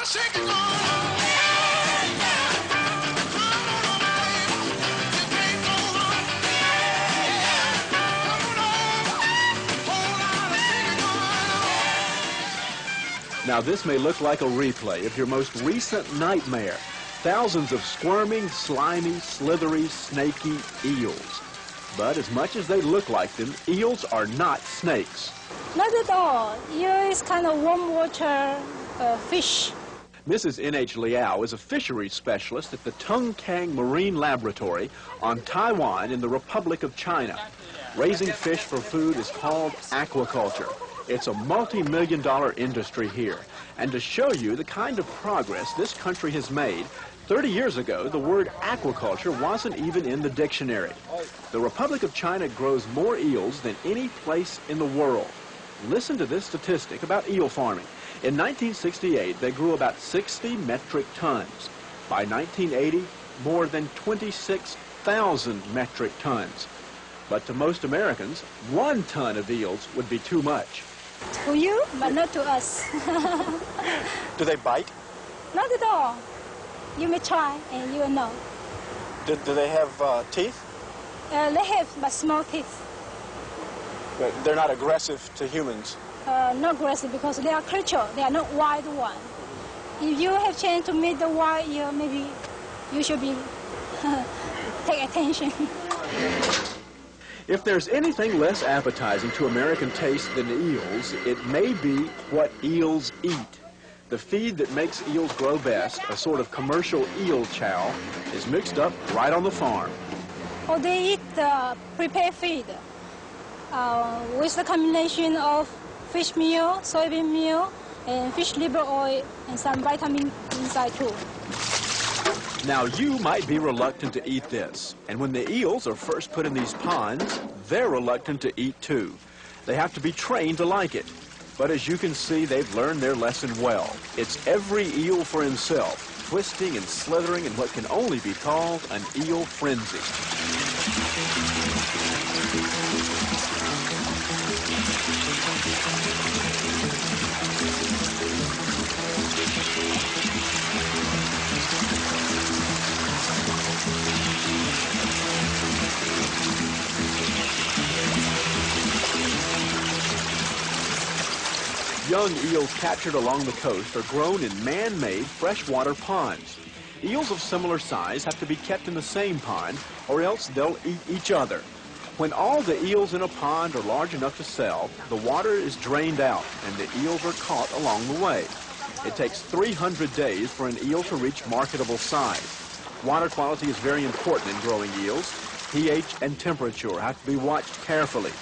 Now, this may look like a replay of your most recent nightmare. Thousands of squirming, slimy, slithery, snaky eels. But as much as they look like them, eels are not snakes. Not at all. Eel is kind of warm water fish. Mrs. N.H. Liao is a fisheries specialist at the Tongkang Marine Laboratory on Taiwan in the Republic of China. Raising fish for food is called aquaculture. It's a multi-million-dollar industry here. And to show you the kind of progress this country has made, 30 years ago, the word aquaculture wasn't even in the dictionary. The Republic of China grows more eels than any place in the world. Listen to this statistic about eel farming. In 1968, they grew about 60 metric tons. By 1980, more than 26,000 metric tons. But to most Americans, 1 ton of eels would be too much. To you, but not to us. Do they bite? Not at all. You may try and you will know. Do they have teeth? They have but small teeth. But they're not aggressive to humans? Not aggressive because they are creature. They are not wild one. If you have chance to meet the wild eel, maybe you should be take attention. If there's anything less appetizing to American taste than eels, it may be what eels eat. The feed that makes eels grow best, a sort of commercial eel chow, is mixed up right on the farm. Oh, they eat the prepared feed with the combination of fish meal, soybean meal, and fish liver oil, and some vitamin inside too. Now, you might be reluctant to eat this, and when the eels are first put in these ponds, they're reluctant to eat too. They have to be trained to like it. But as you can see, they've learned their lesson well. It's every eel for himself, twisting and slithering in what can only be called an eel frenzy. Young eels captured along the coast are grown in man-made freshwater ponds. Eels of similar size have to be kept in the same pond, or else they'll eat each other. When all the eels in a pond are large enough to sell, the water is drained out and the eels are caught along the way. It takes 300 days for an eel to reach marketable size. Water quality is very important in growing eels. pH and temperature have to be watched carefully.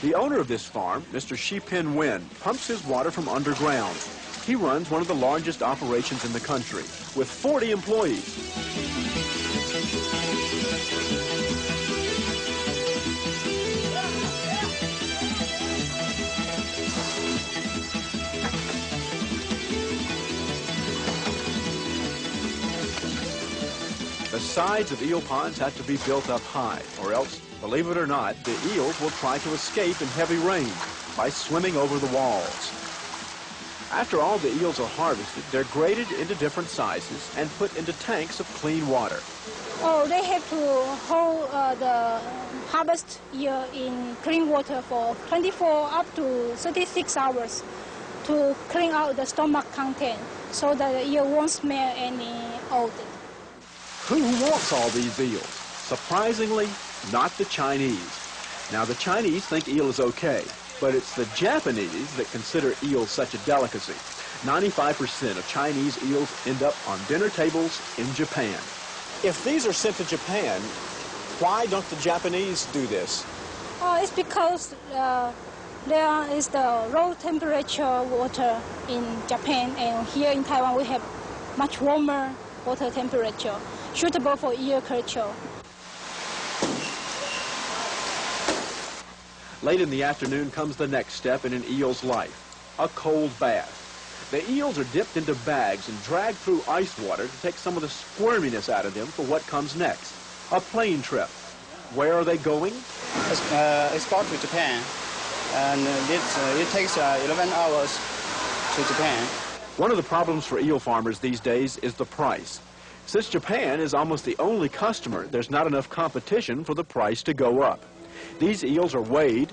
The owner of this farm, Mr. Shipin Wen, pumps his water from underground. He runs one of the largest operations in the country, with 40 employees. The sides of eel ponds have to be built up high, or else, believe it or not, the eels will try to escape in heavy rain by swimming over the walls. After all the eels are harvested, they're graded into different sizes and put into tanks of clean water. Oh, they have to hold the harvest eel in clean water for 24 up to 36 hours to clean out the stomach content so that the eel won't smell any odor. Who wants all these eels? Surprisingly, not the Chinese. Now, the Chinese think eel is okay, but it's the Japanese that consider eels such a delicacy. 95% of Chinese eels end up on dinner tables in Japan. If these are sent to Japan, why don't the Japanese do this? It's because there is the low temperature water in Japan, and here in Taiwan we have much warmer water temperature, suitable for eel culture. Late in the afternoon comes the next step in an eel's life, a cold bath. The eels are dipped into bags and dragged through ice water to take some of the squirminess out of them for what comes next, a plane trip. Where are they going? Export to Japan, and it takes 11 hours to Japan. One of the problems for eel farmers these days is the price. Since Japan is almost the only customer, there's not enough competition for the price to go up. These eels are weighed,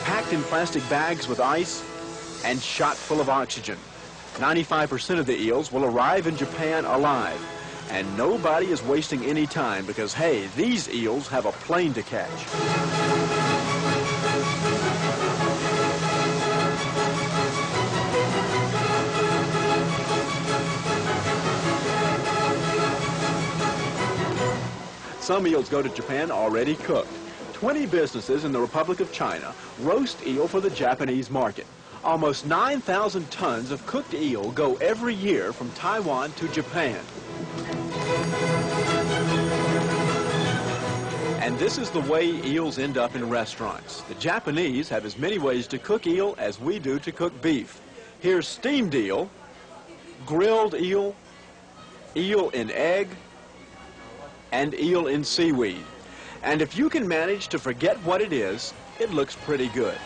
packed in plastic bags with ice, and shot full of oxygen. 95% of the eels will arrive in Japan alive, and nobody is wasting any time because, hey, these eels have a plane to catch. Some eels go to Japan already cooked. 20 businesses in the Republic of China roast eel for the Japanese market. Almost 9,000 tons of cooked eel go every year from Taiwan to Japan. And this is the way eels end up in restaurants. The Japanese have as many ways to cook eel as we do to cook beef. Here's steamed eel, grilled eel, eel in egg, and eel in seaweed. And if you can manage to forget what it is, it looks pretty good.